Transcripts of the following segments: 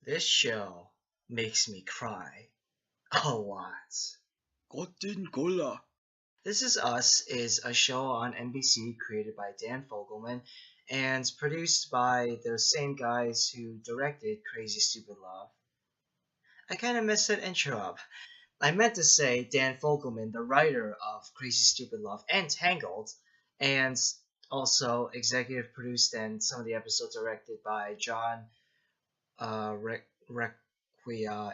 This show makes me cry a lot. Gotten Gola. This Is Us is a show on NBC created by Dan Fogelman and produced by those same guys who directed Crazy Stupid Love. I kind of messed that intro up. I meant to say Dan Fogelman, the writer of Crazy Stupid Love and Tangled, and also executive produced and some of the episodes directed by John Requia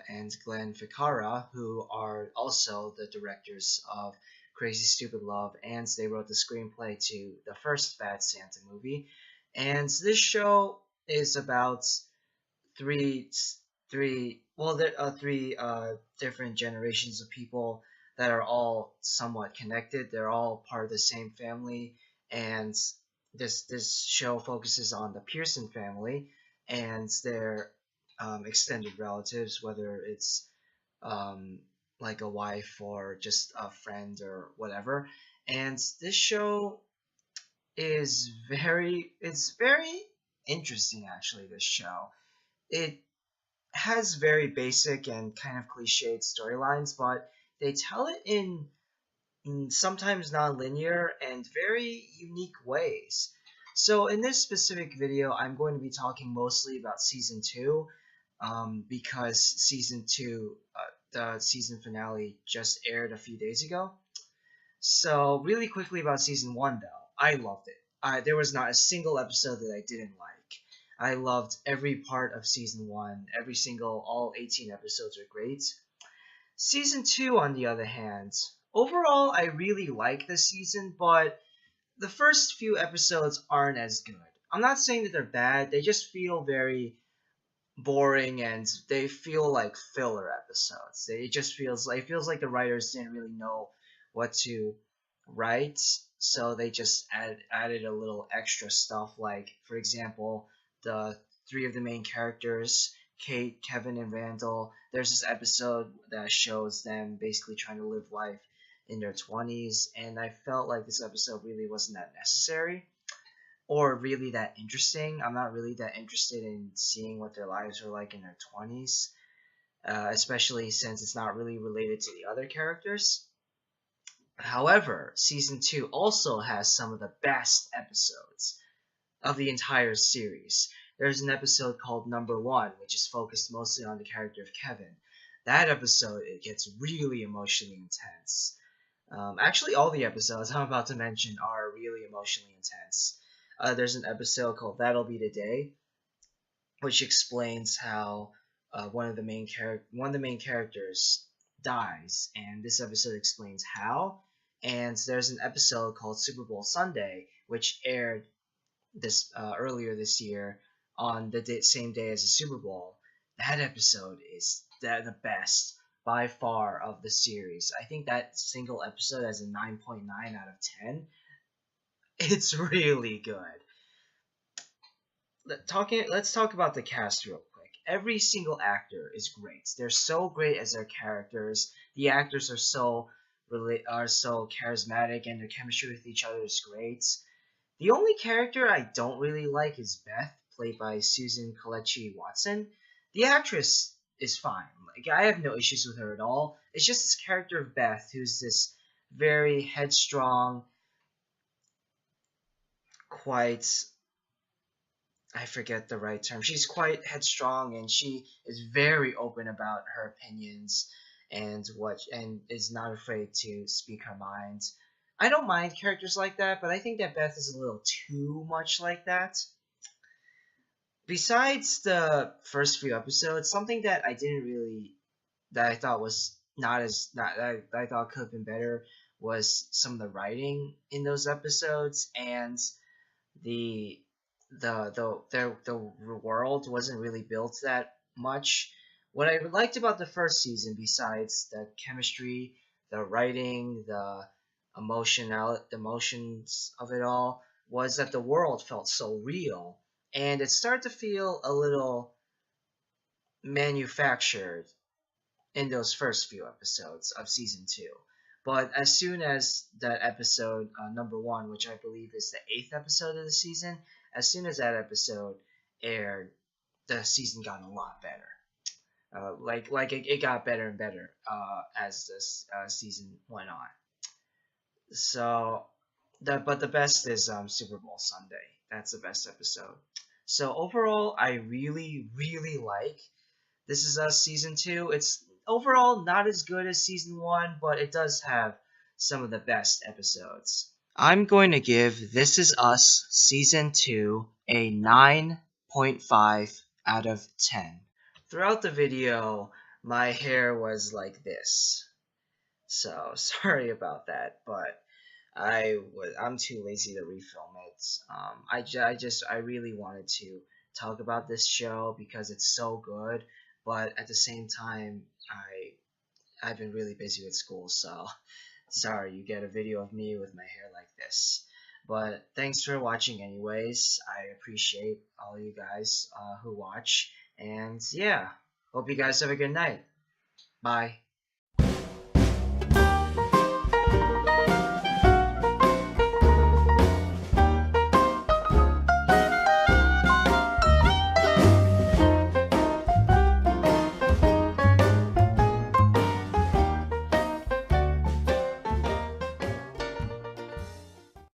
and Glenn Ficarra, who are also the directors of Crazy Stupid Love, and they wrote the screenplay to the first Bad Santa movie. And this show is about three there are three different generations of people that are all somewhat connected. They're all part of the same family, and this show focuses on the Pearson family and their extended relatives, whether it's um, like a wife or just a friend or whatever. And this show is it's very interesting actually. This show, it has very basic and kind of cliched storylines, but they tell it in sometimes non-linear and very unique ways. So in this specific video, I'm going to be talking mostly about season two, because season two, the season finale just aired a few days ago. So really quickly about season one, though, I loved it. There was not a single episode that I didn't like. I loved every part of season one. All 18 episodes are great. Season two, on the other hand, overall, I really like this season, but the first few episodes aren't as good. I'm not saying that they're bad, they just feel very boring and they feel like filler episodes. It feels like the writers didn't really know what to write, so they just added a little extra stuff, like for example, the three of the main characters, Kate, Kevin, and Randall. There's this episode that shows them basically trying to live life in their 20s, and I felt like this episode really wasn't that necessary or really that interesting. I'm not really that interested in seeing what their lives are like in their 20s, especially since it's not really related to the other characters. However, season 2 also has some of the best episodes of the entire series. There's an episode called Number One, which is focused mostly on the character of Kevin. That episode, it gets really emotionally intense. Actually, all the episodes I'm about to mention are really emotionally intense. There's an episode called That'll Be the Day, which explains how one of the main characters dies, and this episode explains how. And there's an episode called Super Bowl Sunday, which aired this earlier this year on the same day as the Super Bowl. That episode is the best by far of the series. I think that single episode has a 9.9 out of 10. It's really good. Let's talk about the cast real quick. Every single actor is great. They're so great as their characters. The actors are so charismatic, and their chemistry with each other is great. The only character I don't really like is Beth, played by Susan Kelechi Watson. The actress is fine. Like, I have no issues with her at all. It's just this character of Beth, who's this very headstrong, quite, I forget the right term. She's quite headstrong, and she is very open about her opinions and is not afraid to speak her mind. I don't mind characters like that, but I think that Beth is a little too much like that. Besides the first few episodes, something that I thought was not that I thought could have been better was some of the writing in those episodes, and the the world wasn't really built that much. What I liked about the first season, besides the chemistry, the writing, the emotions of it all, was that the world felt so real, and it started to feel a little manufactured in those first few episodes of season two. But as soon as that episode, number one, which I believe is the eighth episode of the season, as soon as that episode aired, the season got a lot better. It got better and better as this season went on. So the best is Super Bowl Sunday. That's the best episode. So overall, I really like this is us season two. It's overall not as good as season one, but it does have some of the best episodes. I'm going to give This Is Us season two a 9.5 out of 10. Throughout the video, my hair was like this. So sorry about that, but I'm too lazy to refilm it. I really wanted to talk about this show because it's so good, but at the same time, I've been really busy with school, so sorry you get a video of me with my hair like this. But thanks for watching, anyways. I appreciate all you guys who watch, and yeah, hope you guys have a good night. Bye.